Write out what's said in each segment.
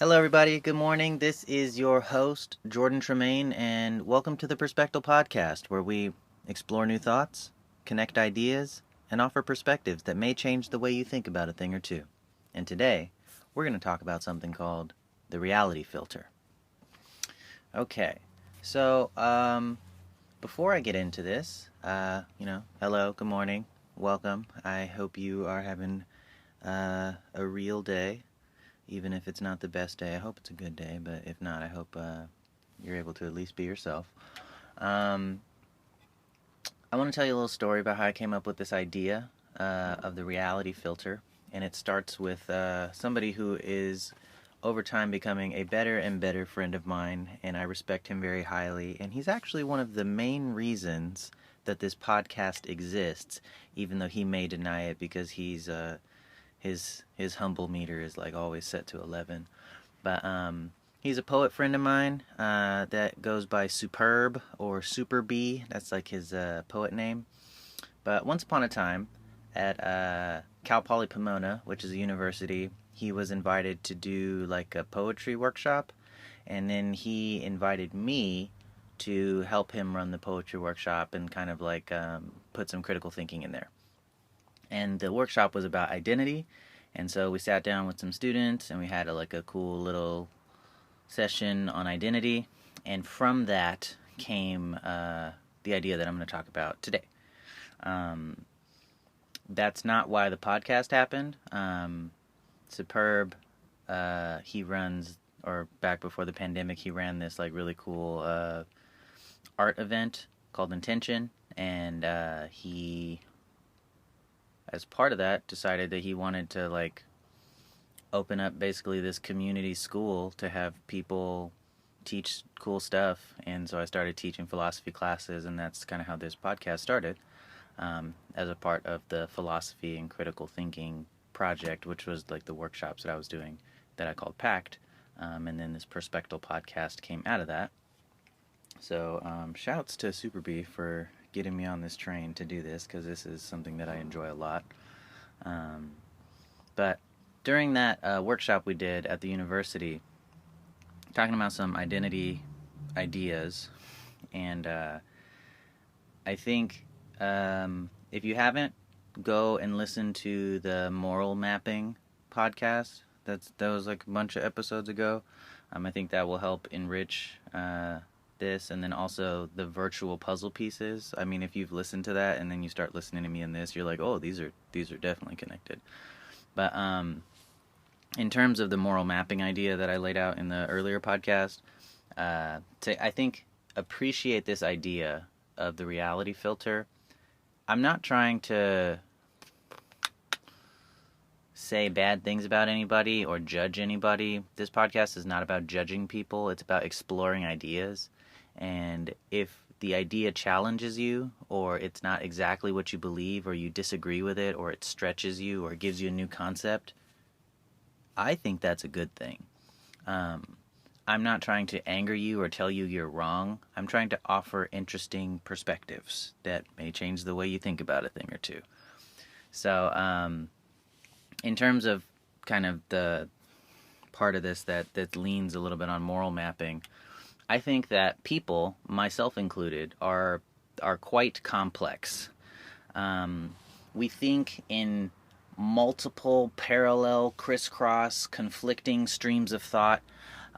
Hello, everybody. Good morning. This is your host, Jordan Tremaine, and welcome to the Perspective Podcast, where we explore new thoughts, connect ideas, and offer perspectives that may change the way you think about a thing or two. And today, we're going to talk about something called the reality filter. Okay, so before I get into this, hello, good morning, welcome. I hope you are having a real day. Even if it's not the best day, I hope it's a good day, but if not, I hope you're able to at least be yourself. I want to tell you a little story about how I came up with this idea of the reality filter, and it starts with somebody who is over time becoming a better and better friend of mine, and I respect him very highly, and he's actually one of the main reasons that this podcast exists, even though he may deny it because his humble meter is like always set to 11. But he's a poet friend of mine that goes by Superb or Super B. That's like his poet name. But once upon a time at Cal Poly Pomona, which is a university, he was invited to do like a poetry workshop, and then he invited me to help him run the poetry workshop and kind of like put some critical thinking in there. And the workshop was about identity, and so we sat down with some students and we had a cool little session on identity, and from that came the idea that I'm going to talk about today. That's not why the podcast happened. Superb, he runs, or back before the pandemic, he ran this like really cool art event called Intention, and he, as part of that, decided that he wanted to like open up basically this community school to have people teach cool stuff. And so I started teaching philosophy classes, and that's kind of how this podcast started, as a part of the philosophy and critical thinking project, which was like the workshops that I was doing that I called PACT. And then this Perspective podcast came out of that. So shouts to Super B for getting me on this train to do this, because this is something that I enjoy a lot. But during that workshop we did at the university, talking about some identity ideas, and I think if you haven't, go and listen to the Moral Mapping podcast. That was like a bunch of episodes ago. I think that will help enrich this, and then also the virtual puzzle pieces. I mean, if you've listened to that and then you start listening to me in this, you're like, oh, these are definitely connected. But in terms of the moral mapping idea that I laid out in the earlier podcast, I think appreciate this idea of the reality filter. I'm not trying to say bad things about anybody or judge anybody. This podcast is not about judging people. It's about exploring ideas. And if the idea challenges you, or it's not exactly what you believe, or you disagree with it, or it stretches you, or gives you a new concept, I think that's a good thing. I'm not trying to anger you or tell you you're wrong. I'm trying to offer interesting perspectives that may change the way you think about a thing or two. So, in terms of kind of the part of this that leans a little bit on moral mapping, I think that people, myself included, are quite complex. We think in multiple, parallel, crisscross, conflicting streams of thought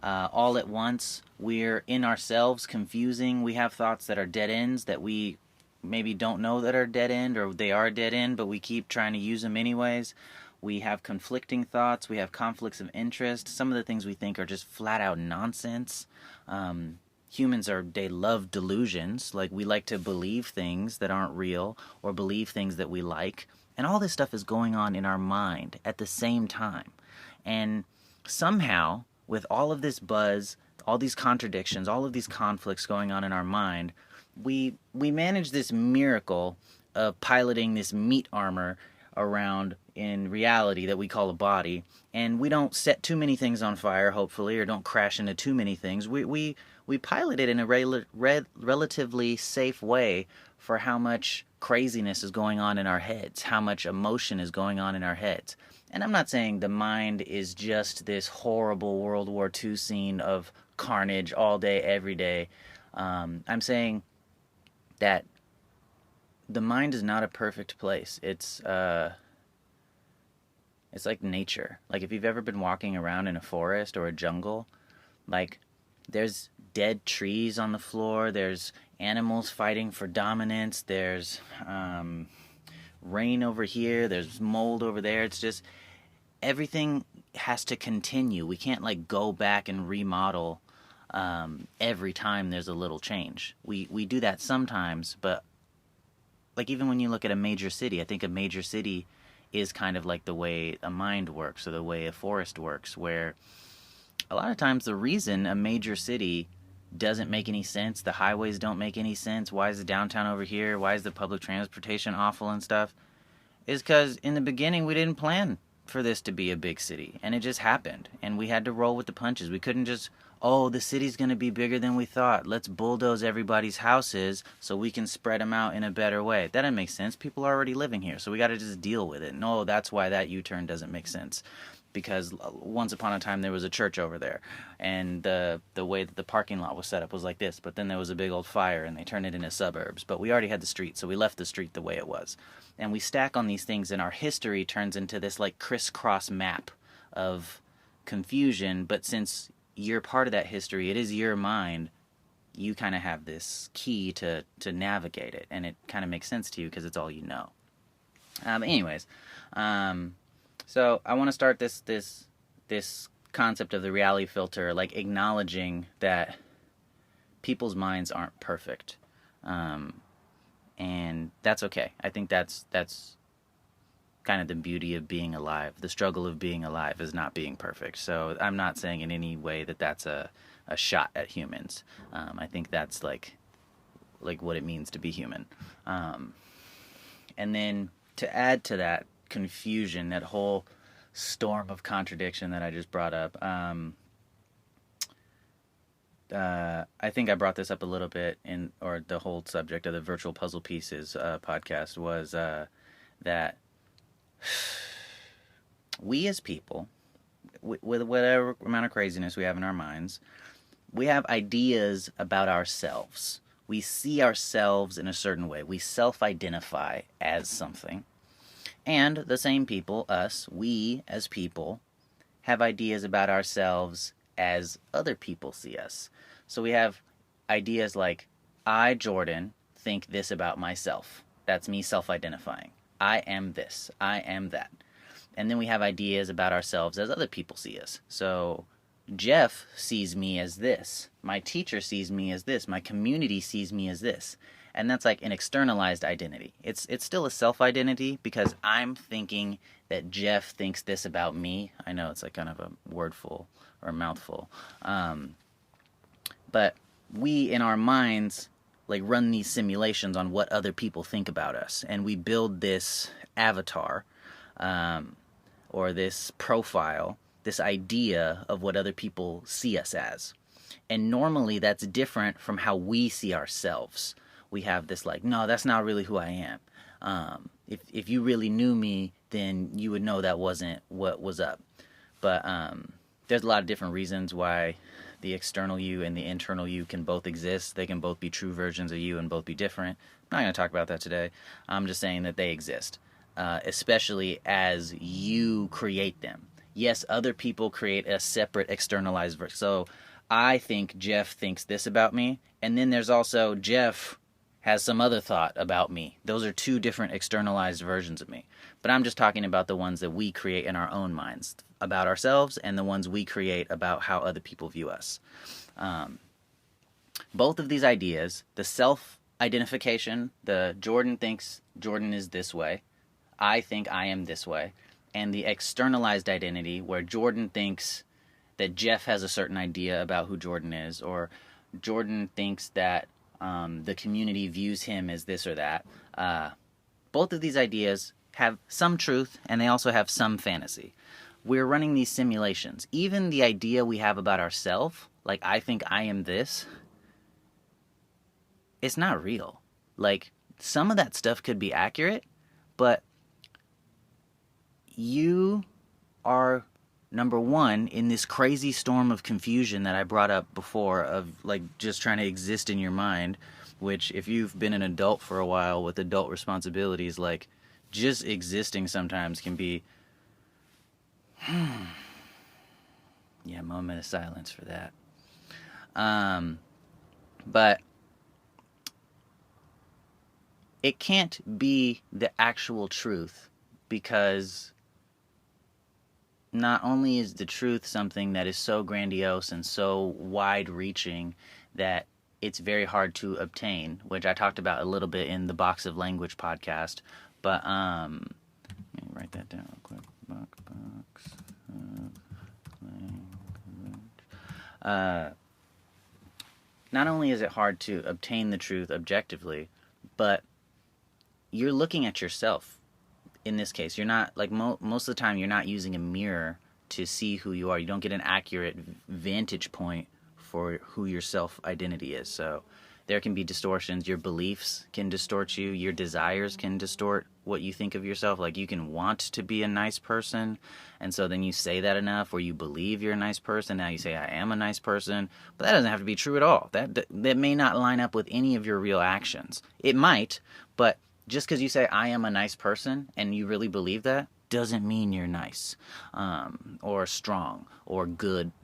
all at once. We're in ourselves confusing. We have thoughts that are dead ends that we maybe don't know that are dead end, or they are dead end, but we keep trying to use them anyways. We have conflicting thoughts. We have conflicts of interest. Some of the things we think are just flat out nonsense. Humans they love delusions. Like, we like to believe things that aren't real, or believe things that we like. And all this stuff is going on in our mind at the same time. And somehow, with all of this buzz, all these contradictions, all of these conflicts going on in our mind, we manage this miracle of piloting this meat armor around in reality that we call a body, and we don't set too many things on fire, hopefully, or don't crash into too many things. We pilot it in a relatively safe way for how much craziness is going on in our heads, how much emotion is going on in our heads. And I'm not saying the mind is just this horrible World War II scene of carnage all day, every day. I'm saying that the mind is not a perfect place. It's like nature. Like if you've ever been walking around in a forest or a jungle, like there's dead trees on the floor, there's animals fighting for dominance, there's rain over here, there's mold over there. It's just everything has to continue. We can't like go back and remodel every time there's a little change. We do that sometimes, but like even when you look at a major city, I think a major city is kind of like the way a mind works or the way a forest works, where a lot of times the reason a major city doesn't make any sense, the highways don't make any sense, why is the downtown over here, why is the public transportation awful and stuff, is because in the beginning we didn't plan for this to be a big city, and it just happened, and we had to roll with the punches. We couldn't just, oh, the city's going to be bigger than we thought, let's bulldoze everybody's houses so we can spread them out in a better way. That doesn't make sense. People are already living here, so we got to just deal with it. No, that's why that U-turn doesn't make sense, because once upon a time there was a church over there, and the way that the parking lot was set up was like this, but then there was a big old fire and they turned it into suburbs, but we already had the street, so we left the street the way it was. And we stack on these things, and our history turns into this like crisscross map of confusion. But since you're part of that history, it is your mind, you kind of have this key to navigate it, and it kind of makes sense to you because it's all you know. Anyways, so I want to start this concept of the reality filter, like acknowledging that people's minds aren't perfect, and that's okay. I think that's kind of the beauty of being alive. The struggle of being alive is not being perfect. So I'm not saying in any way that that's a shot at humans. I think that's like what it means to be human. And then to add to that confusion, that whole storm of contradiction that I just brought up, I think I brought this up a little bit or the whole subject of the Virtual Puzzle Pieces podcast was that we as people, with whatever amount of craziness we have in our minds, we have ideas about ourselves. We see ourselves in a certain way. We self-identify as something. And the same people, us, we as people, have ideas about ourselves as other people see us. So we have ideas like, I, Jordan, think this about myself. That's me self-identifying. I am this. I am that. And then we have ideas about ourselves as other people see us. So Jeff sees me as this. My teacher sees me as this. My community sees me as this. And that's like an externalized identity. It's still a self-identity because I'm thinking that Jeff thinks this about me. I know it's like kind of a wordful or a mouthful. But we, in our minds, like run these simulations on what other people think about us. And we build this avatar or this profile, this idea of what other people see us as. And normally that's different from how we see ourselves. We have this like, no, that's not really who I am. If you really knew me, then you would know that wasn't what was up. But there's a lot of different reasons why the external you and the internal you can both exist. They can both be true versions of you and both be different. I'm not going to talk about that today. I'm just saying that they exist, especially as you create them. Yes, other people create a separate externalized version. So I think Jeff thinks this about me, and then there's also Jeff has some other thought about me. Those are two different externalized versions of me. But I'm just talking about the ones that we create in our own minds about ourselves and the ones we create about how other people view us. Both of these ideas, the self-identification, the Jordan thinks Jordan is this way, I think I am this way, and the externalized identity where Jordan thinks that Jeff has a certain idea about who Jordan is, or Jordan thinks that the community views him as this or that. Both of these ideas have some truth, and they also have some fantasy. We're running these simulations. Even the idea we have about ourselves, like I think I am this, it's not real. Like, some of that stuff could be accurate, but you are, number one, in this crazy storm of confusion that I brought up before of like just trying to exist in your mind, which if you've been an adult for a while with adult responsibilities, like just existing sometimes can be, yeah, moment of silence for that. But it can't be the actual truth, because not only is the truth something that is so grandiose and so wide-reaching that it's very hard to obtain, which I talked about a little bit in the Box of Language podcast, but let me write that down real quick. Box of Language. Not only is it hard to obtain the truth objectively, but you're looking at yourself. In this case, you're not, like, most of the time, you're not using a mirror to see who you are. You don't get an accurate vantage point for who your self-identity is. So there can be distortions. Your beliefs can distort you. Your desires can distort what you think of yourself. Like, you can want to be a nice person, and so then you say that enough, or you believe you're a nice person. Now you say, I am a nice person. But that doesn't have to be true at all. That may not line up with any of your real actions. It might, but just because you say, I am a nice person, and you really believe that, doesn't mean you're nice, or strong, or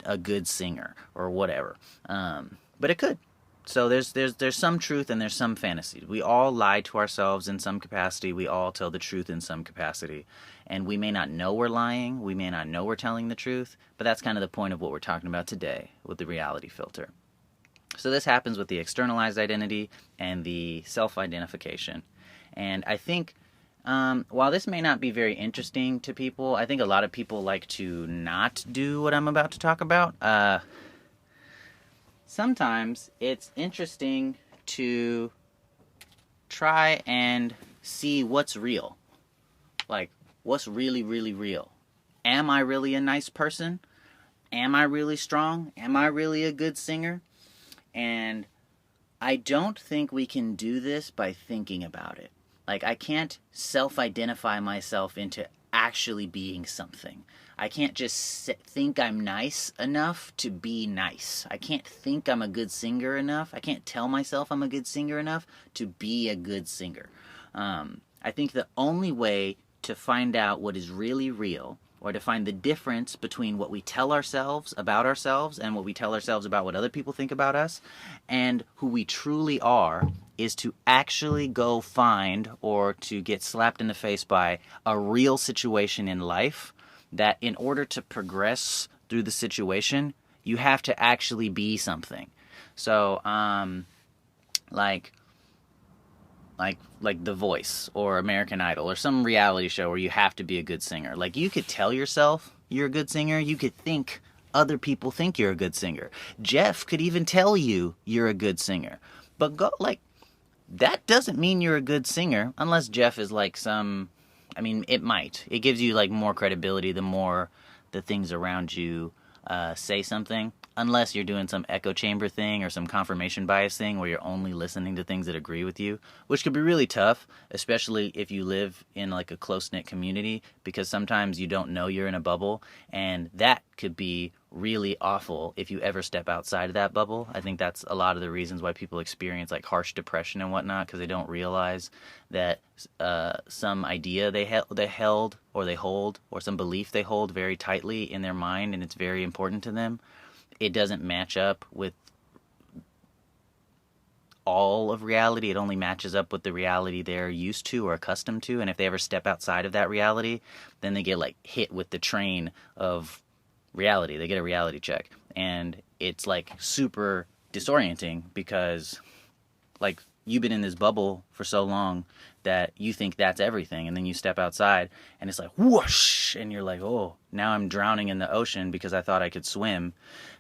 a good singer, or whatever. But it could. So there's some truth and there's some fantasy. We all lie to ourselves in some capacity. We all tell the truth in some capacity. And we may not know we're lying. We may not know we're telling the truth. But that's kind of the point of what we're talking about today with the reality filter. So this happens with the externalized identity and the self-identification. And I think, while this may not be very interesting to people, I think a lot of people like to not do what I'm about to talk about. Sometimes it's interesting to try and see what's real. Like, what's really, really real? Am I really a nice person? Am I really strong? Am I really a good singer? And I don't think we can do this by thinking about it. Like, I can't self-identify myself into actually being something. I can't just think I'm nice enough to be nice. I can't think I'm a good singer enough. I can't tell myself I'm a good singer enough to be a good singer. I think the only way to find out what is really real, or to find the difference between what we tell ourselves about ourselves and what we tell ourselves about what other people think about us, and who we truly are, is to actually go find, or to get slapped in the face by, a real situation in life that in order to progress through the situation, you have to actually be something. So, like The Voice or American Idol or some reality show where you have to be a good singer. Like, you could tell yourself you're a good singer. You could think other people think you're a good singer. Jeff could even tell you you're a good singer. But that doesn't mean you're a good singer unless Jeff is like it might. It gives you like more credibility the more the things around you say something. Unless you're doing some echo chamber thing or some confirmation bias thing where you're only listening to things that agree with you, which could be really tough, especially if you live in like a close-knit community, because sometimes you don't know you're in a bubble, and that could be really awful if you ever step outside of that bubble. I think that's a lot of the reasons why people experience like harsh depression and whatnot, because they don't realize that some idea they held or they hold, or some belief they hold very tightly in their mind, and it's very important to them, it doesn't match up with all of reality. It only matches up with the reality they're used to or accustomed to. And if they ever step outside of that reality, then they get like hit with the train of reality. They get a reality check. And it's like super disorienting, because like you've been in this bubble for so long that you think that's everything. And then you step outside and it's like whoosh. And you're like, oh, now I'm drowning in the ocean because I thought I could swim,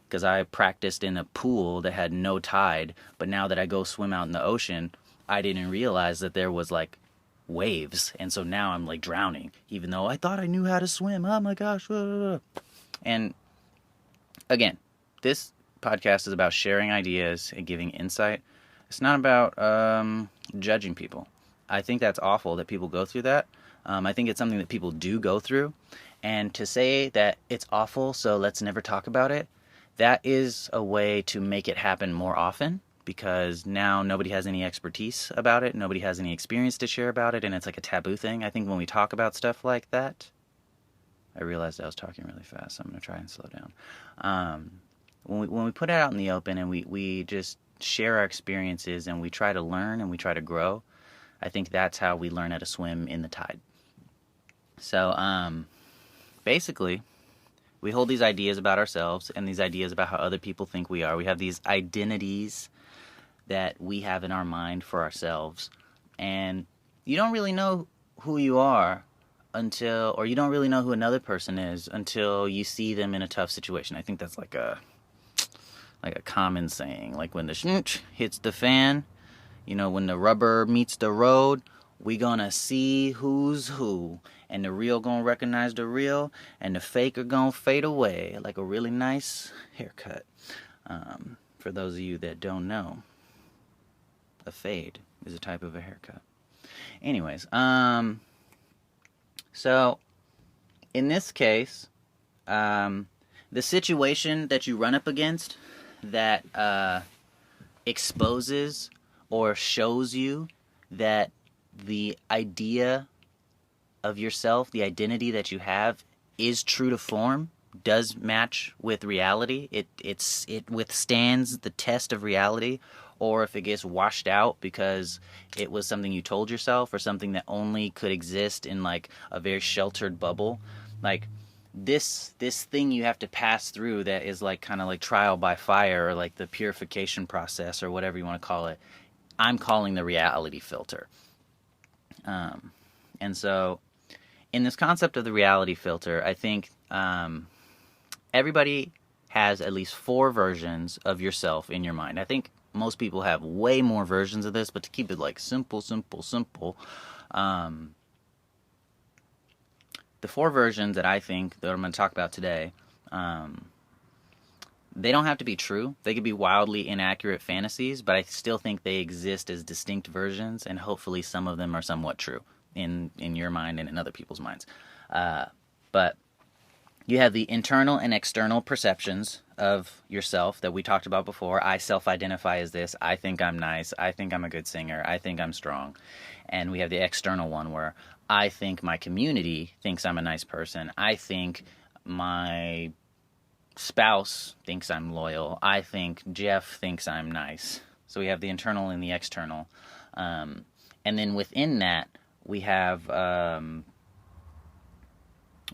because I practiced in a pool that had no tide. But now that I go swim out in the ocean, I didn't realize that there was like waves. And so now I'm like drowning, even though I thought I knew how to swim. Oh my gosh. And again, this podcast is about sharing ideas and giving insight. It's not about judging people. I think that's awful that people go through that. I think it's something that people do go through. And to say that it's awful, so let's never talk about it, that is a way to make it happen more often, because now nobody has any expertise about it, nobody has any experience to share about it, and it's like a taboo thing. I think when we talk about stuff like that, I realized I was talking really fast, so I'm going to try and slow down. When we put it out in the open and we just share our experiences and we try to learn and we try to grow, I think that's how we learn how to swim in the tide. So, basically, we hold these ideas about ourselves and these ideas about how other people think we are. We have these identities that we have in our mind for ourselves. And you don't really know who you are or you don't really know who another person is until you see them in a tough situation. I think that's like a common saying. Like when the shh hits the fan, when the rubber meets the road, we gonna see who's who. And the real gonna recognize the real, and the fake are gonna fade away like a really nice haircut. For those of you that don't know, a fade is a type of a haircut. Anyways, so in this case, the situation that you run up against that exposes or shows you that the idea of yourself, the identity that you have, is true to form, does match with reality, it withstands the test of reality, or if it gets washed out because it was something you told yourself or something that only could exist in like a very sheltered bubble, like this thing you have to pass through that is like kind of like trial by fire or like the purification process or whatever you want to call it, I'm calling the reality filter. And so in this concept of the reality filter, I think everybody has at least 4 versions of yourself in your mind. I think most people have way more versions of this, but to keep it like simple, the 4 versions that I think that I'm going to talk about today, they don't have to be true. They could be wildly inaccurate fantasies, but I still think they exist as distinct versions, and hopefully some of them are somewhat true in your mind and in other people's minds. But you have the internal and external perceptions of yourself that we talked about before. I self-identify as this. I think I'm nice. I think I'm a good singer. I think I'm strong. And we have the external one where I think my community thinks I'm a nice person. I think my spouse thinks I'm loyal. I think Jeff thinks I'm nice. So we have the internal and the external. And then within that, we have,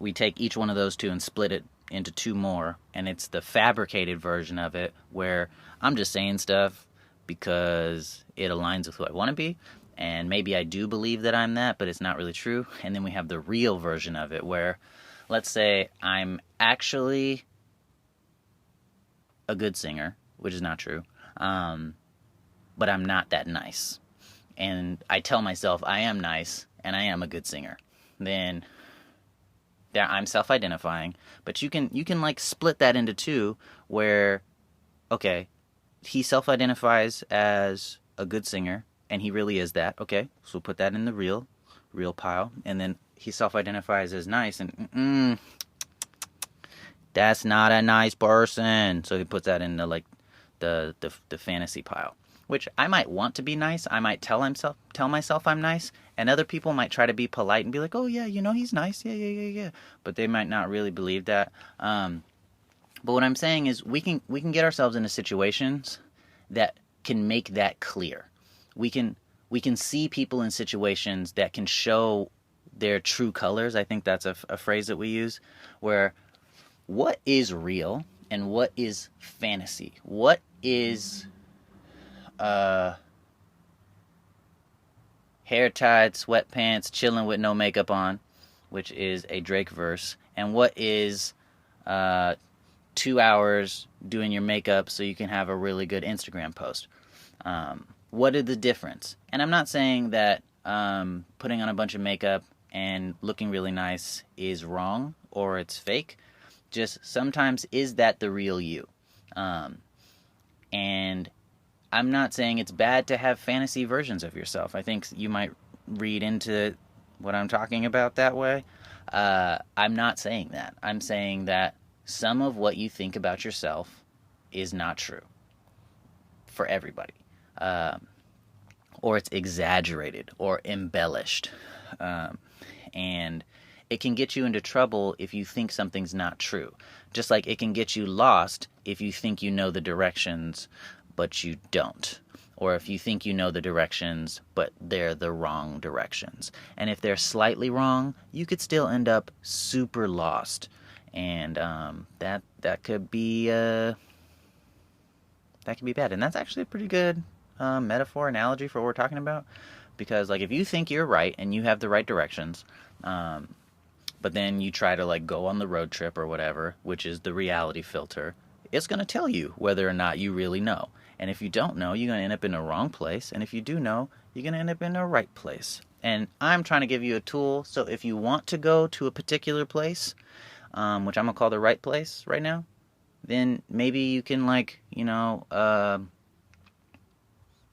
we take each one of those 2 and split it into 2 more, and it's the fabricated version of it where I'm just saying stuff because it aligns with who I want to be, and maybe I do believe that I'm that, but it's not really true. And then we have the real version of it where, let's say I'm actually a good singer, which is not true, but I'm not that nice. And I tell myself I am nice and I am a good singer. Then there I'm self-identifying, but you can like split that into 2 where, okay, he self-identifies as a good singer and he really is that. Okay, so we'll put that in the real pile. And then he self-identifies as nice, and that's not a nice person. So he puts that in the like the fantasy pile. Which I might want to be nice. I might tell myself I'm nice, and other people might try to be polite and be like, "Oh yeah, he's nice, yeah." But they might not really believe that. But what I'm saying is, we can get ourselves into situations that can make that clear. We can see people in situations that can show their true colors. I think that's a phrase that we use, where what is real and what is fantasy? What is hair tied, sweatpants, chilling with no makeup on, which is a Drake verse, and what is 2 hours doing your makeup so you can have a really good Instagram post. What is the difference? And I'm not saying that putting on a bunch of makeup and looking really nice is wrong or it's fake. Just sometimes, is that the real you? And I'm not saying it's bad to have fantasy versions of yourself. I think you might read into what I'm talking about that way. I'm not saying that. I'm saying that some of what you think about yourself is not true for everybody. Um, or it's exaggerated or embellished. Um, and it can get you into trouble if you think something's not true. Just like it can get you lost if you think you know the directions, but you don't. Or if you think you know the directions, but they're the wrong directions. And if they're slightly wrong, you could still end up super lost. And that could be bad. And that's actually a pretty good metaphor, analogy for what we're talking about. Because like if you think you're right and you have the right directions, um, but then you try to like go on the road trip or whatever, which is the reality filter, it's going to tell you whether or not you really know. And if you don't know, you're going to end up in the wrong place. And if you do know, you're going to end up in the right place. And I'm trying to give you a tool. So if you want to go to a particular place, which I'm going to call the right place right now, then maybe you can like,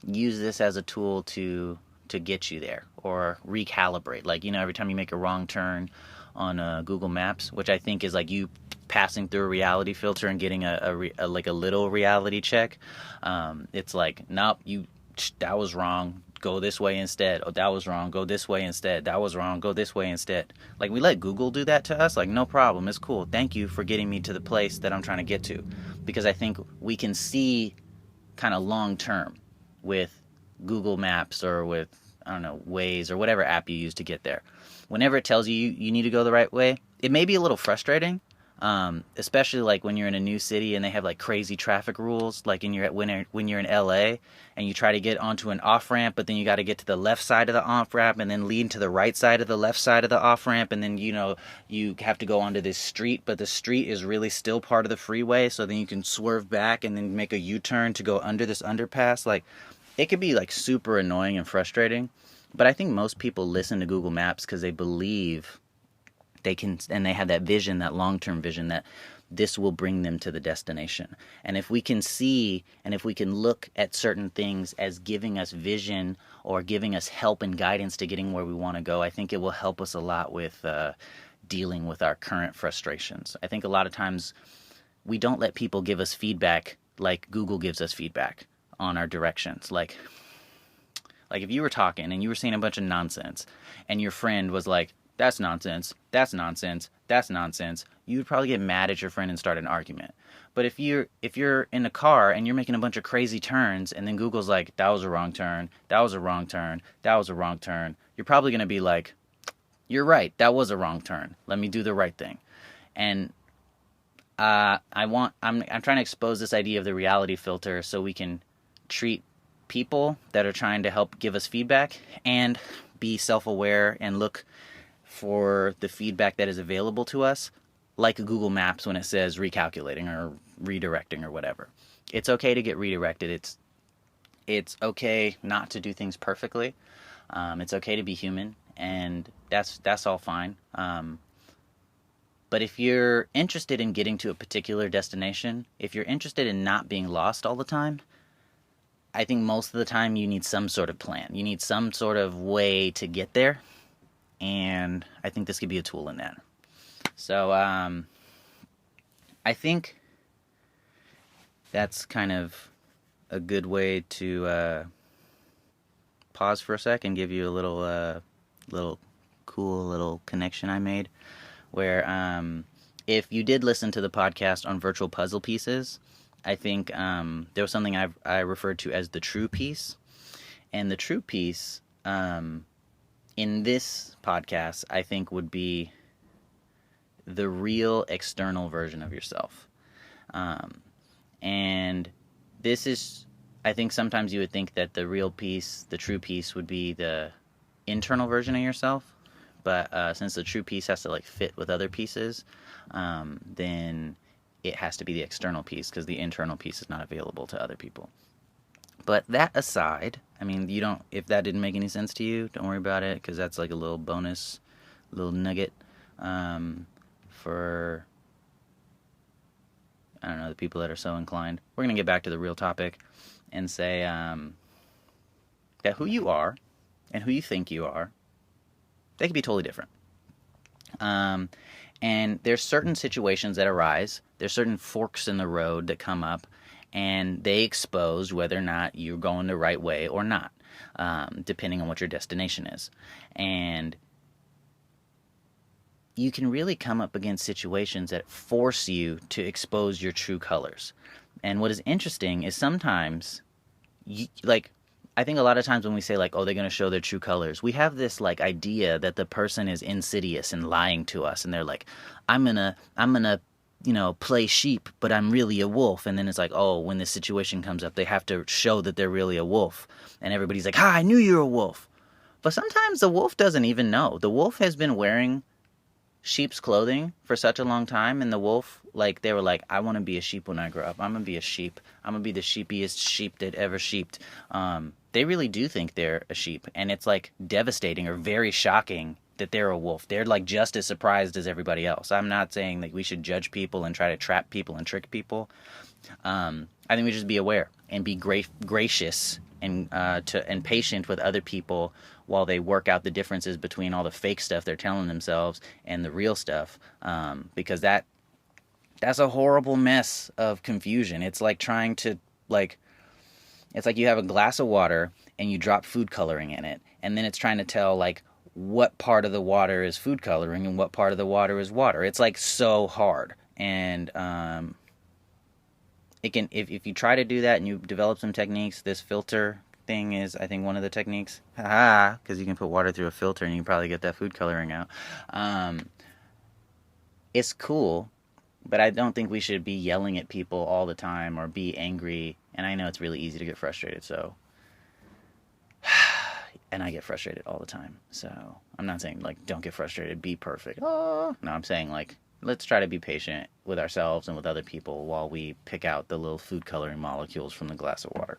use this as a tool to get you there or recalibrate. Like, every time you make a wrong turn on Google Maps, which I think is like you passing through a reality filter and getting a like a little reality check. It's like, nope, that was wrong. Go this way instead. Oh, that was wrong. Go this way instead. That was wrong. Go this way instead. Like we let Google do that to us. Like, no problem. It's cool. Thank you for getting me to the place that I'm trying to get to. Because I think we can see kind of long term with Google Maps or with, I don't know, Waze or whatever app you use to get there. Whenever it tells you you need to go the right way, it may be a little frustrating, especially like when you're in a new city and they have like crazy traffic rules, like when you're in LA and you try to get onto an off ramp, but then you got to get to the left side of the off ramp and then lean to the right side of the left side of the off ramp, and then you have to go onto this street, but the street is really still part of the freeway, so then you can swerve back and then make a U-turn to go under this underpass. Like, it could be like super annoying and frustrating, but I think most people listen to Google Maps because they believe they can, and they have that vision, that long-term vision that this will bring them to the destination. And if we can see and if we can look at certain things as giving us vision or giving us help and guidance to getting where we want to go, I think it will help us a lot with dealing with our current frustrations. I think a lot of times we don't let people give us feedback like Google gives us feedback on our directions. Like if you were talking and you were saying a bunch of nonsense and your friend was like, that's nonsense, that's nonsense, that's nonsense, you would probably get mad at your friend and start an argument. But if you're in a car and you're making a bunch of crazy turns and then Google's like, that was a wrong turn, that was a wrong turn, that was a wrong turn, you're probably going to be like, you're right, that was a wrong turn. Let me do the right thing. And I'm trying to expose this idea of the reality filter so we can treat people that are trying to help give us feedback and be self-aware and look for the feedback that is available to us, like Google Maps when it says recalculating or redirecting or whatever. It's okay to get redirected. It's okay not to do things perfectly. It's okay to be human, and that's all fine. But if you're interested in getting to a particular destination, if you're interested in not being lost all the time, I think most of the time you need some sort of plan. You need some sort of way to get there. And I think this could be a tool in that. So I think that's kind of a good way to pause for a sec and give you a little cool little connection I made. Where if you did listen to the podcast on virtual puzzle pieces, I think there was something I referred to as the true piece. And the true piece in this podcast, I think, would be the real external version of yourself. And this is, I think sometimes you would think that the real piece, the true piece, would be the internal version of yourself. But since the true piece has to like fit with other pieces, then it has to be the external piece because the internal piece is not available to other people. But that aside, I mean, if that didn't make any sense to you, don't worry about it, because that's like a little bonus, little nugget for, I don't know, the people that are so inclined. We're going to get back to the real topic and say that who you are and who you think you are, they can be totally different. And there's certain situations that arise. There's certain forks in the road that come up, and they expose whether or not you're going the right way or not, depending on what your destination is. And you can really come up against situations that force you to expose your true colors. And what is interesting is sometimes, I think a lot of times when we say, like, oh, they're going to show their true colors, we have this, like, idea that the person is insidious and lying to us. And they're like, I'm going to, play sheep, but I'm really a wolf. And then it's like, oh, when this situation comes up, they have to show that they're really a wolf. And everybody's like, I knew you were a wolf. But sometimes the wolf doesn't even know. The wolf has been wearing sheep's clothing for such a long time, and the wolf, like, they were like, I want to be a sheep when I grow up. I'm gonna be a sheep. I'm gonna be the sheepiest sheep that ever sheeped. They really do think they're a sheep, and it's like devastating or very shocking that they're a wolf. They're like just as surprised as everybody else. I'm not saying that we should judge people and try to trap people and trick people. I think we just be aware and be gracious and patient with other people while they work out the differences between all the fake stuff they're telling themselves and the real stuff, because that's a horrible mess of confusion. It's like trying to, it's like you have a glass of water and you drop food coloring in it, and then it's trying to tell, like, what part of the water is food coloring and what part of the water is water. It's like so hard. And it can, if you try to do that and you develop some techniques, this filter thing is, I think, one of the techniques. Because you can put water through a filter and you can probably get that food coloring out. It's cool, but I don't think we should be yelling at people all the time or be angry. And I know it's really easy to get frustrated, so. And I get frustrated all the time. So I'm not saying, like, don't get frustrated, be perfect. Oh. No, I'm saying, like, let's try to be patient with ourselves and with other people while we pick out the little food coloring molecules from the glass of water.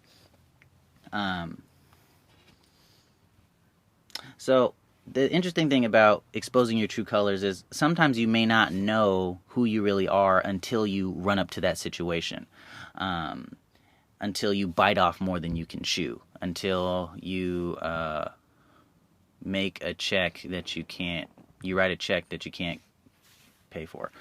So the interesting thing about exposing your true colors is sometimes you may not know who you really are until you run up to that situation. Until you bite off more than you can chew. Until you make a check that you can't, you write a check that you can't pay for.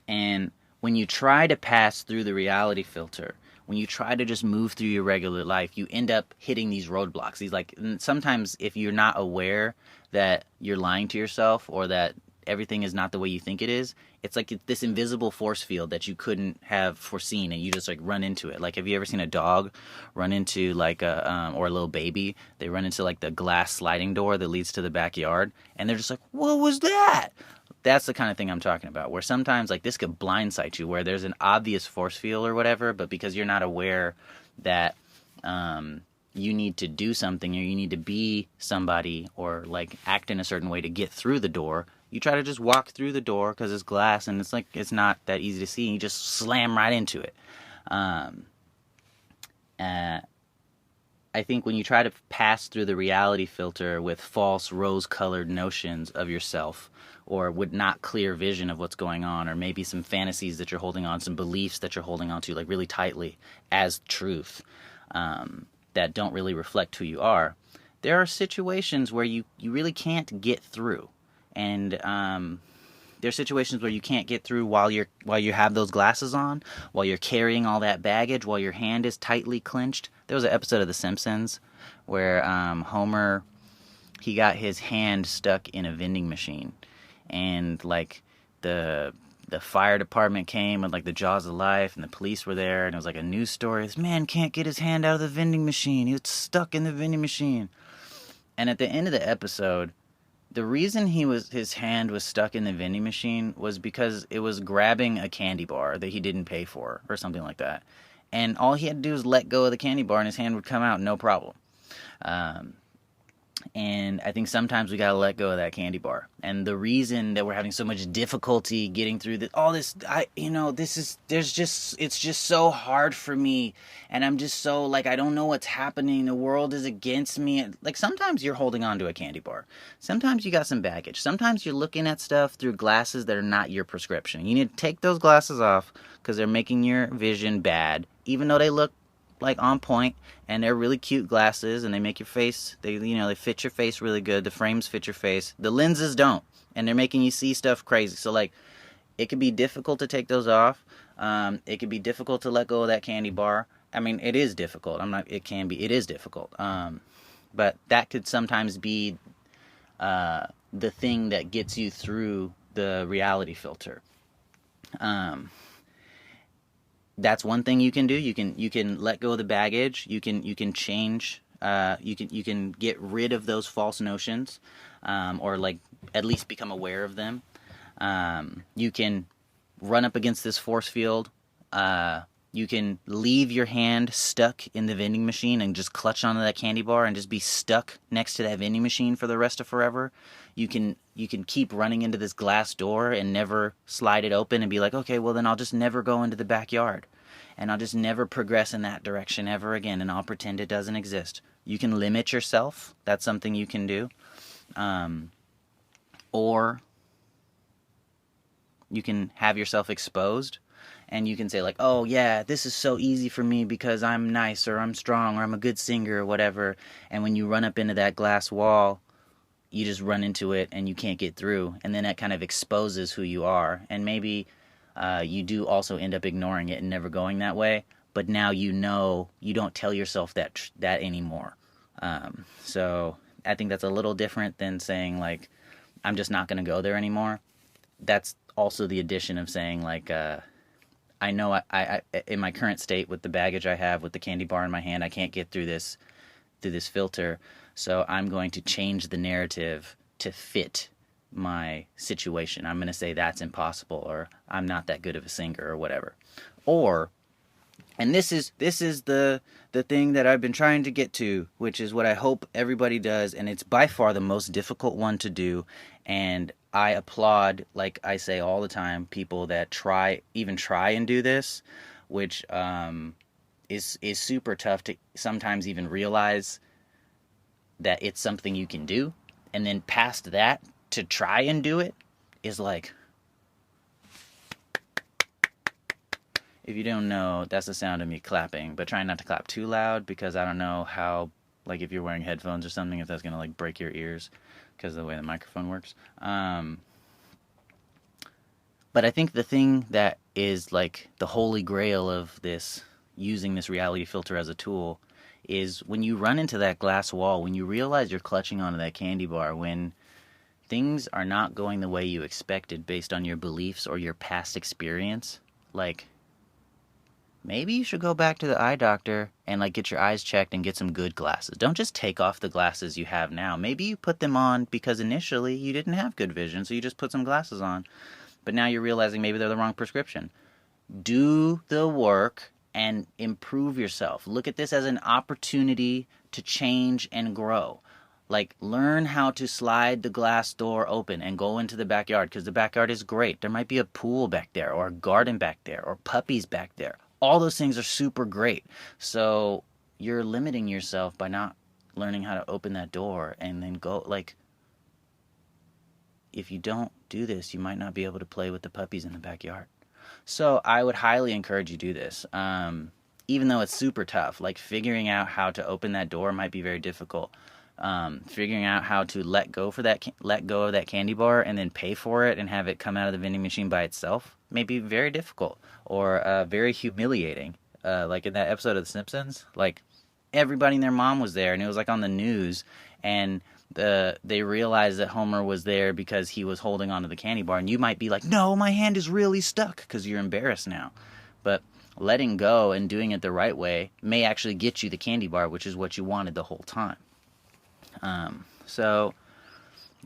And when you try to pass through the reality filter, when you try to just move through your regular life, you end up hitting these roadblocks. These, like, sometimes if you're not aware that you're lying to yourself or that everything is not the way you think it is, it's like this invisible force field that you couldn't have foreseen, and you just, like, run into it. Like, have you ever seen a dog run into, like, or a little baby? They run into, like, the glass sliding door that leads to the backyard, and they're just like, what was that? That's the kind of thing I'm talking about, where sometimes, like, this could blindside you, where there's an obvious force field or whatever, but because you're not aware that you need to do something or you need to be somebody or, like, act in a certain way to get through the door, you try to just walk through the door because it's glass and it's, like, it's not that easy to see, and you just slam right into it. I think when you try to pass through the reality filter with false rose-colored notions of yourself, or with not clear vision of what's going on, or maybe some fantasies that you're holding on, some beliefs that you're holding on to, like, really tightly as truth, that don't really reflect who you are, there are situations where you really can't get through. And there's situations where you can't get through while you have those glasses on, while you're carrying all that baggage, while your hand is tightly clenched. There was an episode of The Simpsons where Homer, he got his hand stuck in a vending machine, and, like, the fire department came with, like, the jaws of life, and the police were there, and it was like a news story. This man can't get his hand out of the vending machine. He was stuck in the vending machine. And at the end of the episode, the reason his hand was stuck in the vending machine was because it was grabbing a candy bar that he didn't pay for or something like that. And all he had to do was let go of the candy bar and his hand would come out, no problem. And I think sometimes we gotta let go of that candy bar. And the reason that we're having so much difficulty getting through it's just so hard for me. And I'm just so, like, I don't know what's happening. The world is against me. Like, sometimes you're holding on to a candy bar. Sometimes you got some baggage. Sometimes you're looking at stuff through glasses that are not your prescription. You need to take those glasses off because they're making your vision bad, even though they look like on point, and they're really cute glasses, and they make your face, they fit your face really good. The frames fit your face. The lenses don't, and they're making you see stuff crazy. So like, it could be difficult to take those off. It could be difficult to let go of that candy bar. I mean, it is difficult. It is difficult. But that could sometimes be the thing that gets you through the reality filter. That's one thing you can do. You can let go of the baggage. You can change. You can get rid of those false notions, or like at least become aware of them. You can run up against this force field. You can leave your hand stuck in the vending machine and just clutch onto that candy bar and just be stuck next to that vending machine for the rest of forever. You can keep running into this glass door and never slide it open and be like, okay, well then I'll just never go into the backyard. And I'll just never progress in that direction ever again, and I'll pretend it doesn't exist. You can limit yourself. That's something you can do. Or you can have yourself exposed, and you can say like, oh yeah, this is so easy for me because I'm nice, or I'm strong, or I'm a good singer, or whatever. And when you run up into that glass wall, you just run into it and you can't get through. And then that kind of exposes who you are. And maybe you do also end up ignoring it and never going that way. But now you know you don't tell yourself that anymore. So I think that's a little different than saying like, I'm just not going to go there anymore. That's also the addition of saying like, I know I in my current state with the baggage I have, with the candy bar in my hand, I can't get through this filter. So I'm going to change the narrative to fit my situation. I'm going to say that's impossible, or I'm not that good of a singer, or whatever. Or, and this is the thing that I've been trying to get to, which is what I hope everybody does, and it's by far the most difficult one to do. And I applaud, like I say all the time, people that try and do this, which is super tough to sometimes even realize that it's something you can do. And then past that, to try and do it is like, if you don't know, that's the sound of me clapping, but trying not to clap too loud, because I don't know how, like if you're wearing headphones or something, if that's going to like break your ears because of the way the microphone works. But I think the thing that is like the holy grail of this, using this reality filter as a tool, is when you run into that glass wall, when you realize you're clutching onto that candy bar, when things are not going the way you expected based on your beliefs or your past experience, like, maybe you should go back to the eye doctor and like get your eyes checked and get some good glasses. Don't just take off the glasses you have now. Maybe you put them on because initially you didn't have good vision, so you just put some glasses on. But now you're realizing maybe they're the wrong prescription. Do the work and improve yourself. Look at this as an opportunity to change and grow. Like, learn how to slide the glass door open and go into the backyard, because the backyard is great. There might be a pool back there, or a garden back there, or puppies back there. All those things are super great. So you're limiting yourself by not learning how to open that door and then go. Like, if you don't do this, you might not be able to play with the puppies in the backyard. So I would highly encourage you to do this. Even though it's super tough, like figuring out how to open that door might be very difficult. Figuring out how to let go of that candy bar and then pay for it and have it come out of the vending machine by itself may be very difficult, or very humiliating. Like in that episode of The Simpsons, like everybody and their mom was there, and it was like on the news, and they realized that Homer was there because he was holding onto the candy bar, and you might be like, no, my hand is really stuck, because you're embarrassed now. But letting go and doing it the right way may actually get you the candy bar, which is what you wanted the whole time. So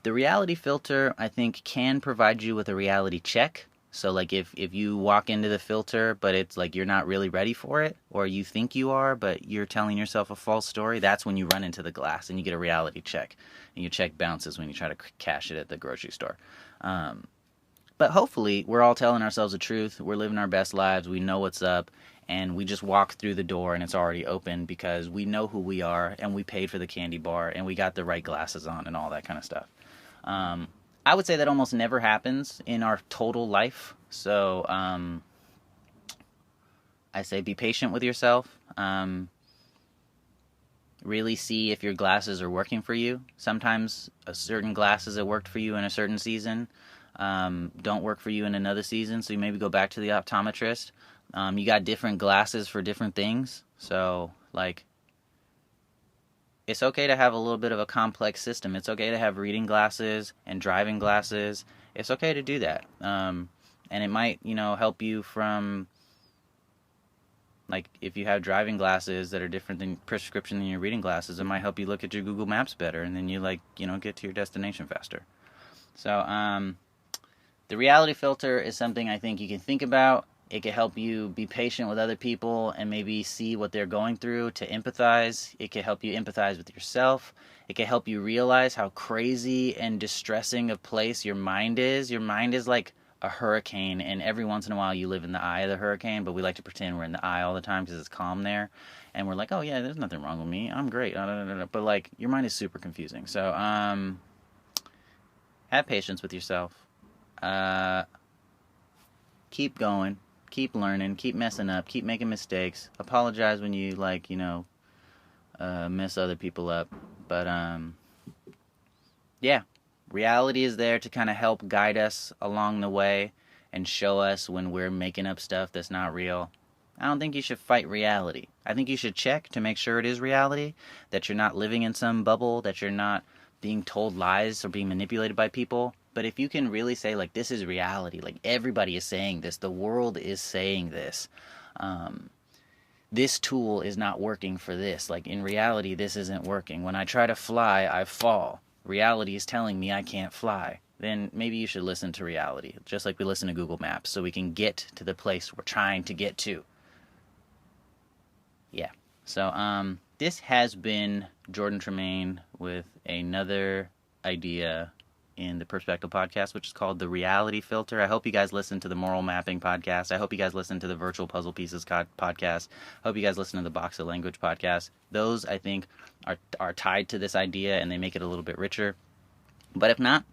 the reality filter, I think, can provide you with a reality check. So like if you walk into the filter, but it's like you're not really ready for it, or you think you are, but you're telling yourself a false story, that's when you run into the glass and you get a reality check. And your check bounces when you try to cash it at the grocery store. But hopefully we're all telling ourselves the truth. We're living our best lives. We know what's up. And we just walk through the door and it's already open because we know who we are, and we paid for the candy bar, and we got the right glasses on and all that kind of stuff. I would say that almost never happens in our total life. So I say be patient with yourself. Really see if your glasses are working for you. Sometimes certain glasses that worked for you in a certain season don't work for you in another season, so you maybe go back to the optometrist. You got different glasses for different things, so like it's okay to have a little bit of a complex system. It's okay to have reading glasses and driving glasses. It's okay to do that, and it might help you from, like, if you have driving glasses that are different than prescription than your reading glasses, it might help you look at your Google Maps better, and then you get to your destination faster. So the reality filter is something I think you can think about. It can help you be patient with other people and maybe see what they're going through to empathize. It can help you empathize with yourself. It can help you realize how crazy and distressing a place your mind is. Your mind is like a hurricane, and every once in a while you live in the eye of the hurricane, but we like to pretend we're in the eye all the time because it's calm there. And we're like, oh yeah, there's nothing wrong with me. I'm great. But like, your mind is super confusing. So have patience with yourself. Keep going. Keep learning, keep messing up, keep making mistakes. Apologize when you mess other people up. But yeah, reality is there to kind of help guide us along the way and show us when we're making up stuff that's not real. I don't think you should fight reality. I think you should check to make sure it is reality, that you're not living in some bubble, that you're not being told lies or being manipulated by people. But if you can really say, like, this is reality, like, everybody is saying this, the world is saying this, this tool is not working for this, like, in reality, this isn't working. When I try to fly, I fall. Reality is telling me I can't fly. Then maybe you should listen to reality, just like we listen to Google Maps, so we can get to the place we're trying to get to. Yeah. So, this has been Jordan Tremaine with another idea in the Perspective podcast, which is called The Reality Filter. I hope you guys listen to the Moral Mapping podcast. I hope you guys listen to the Virtual Puzzle Pieces podcast. I hope you guys listen to the Box of Language podcast. Those, I think, are tied to this idea, and they make it a little bit richer. But if not,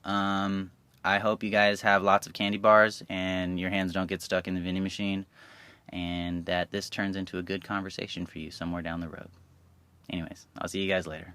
I hope you guys have lots of candy bars and your hands don't get stuck in the vending machine, and that this turns into a good conversation for you somewhere down the road. Anyways, I'll see you guys later.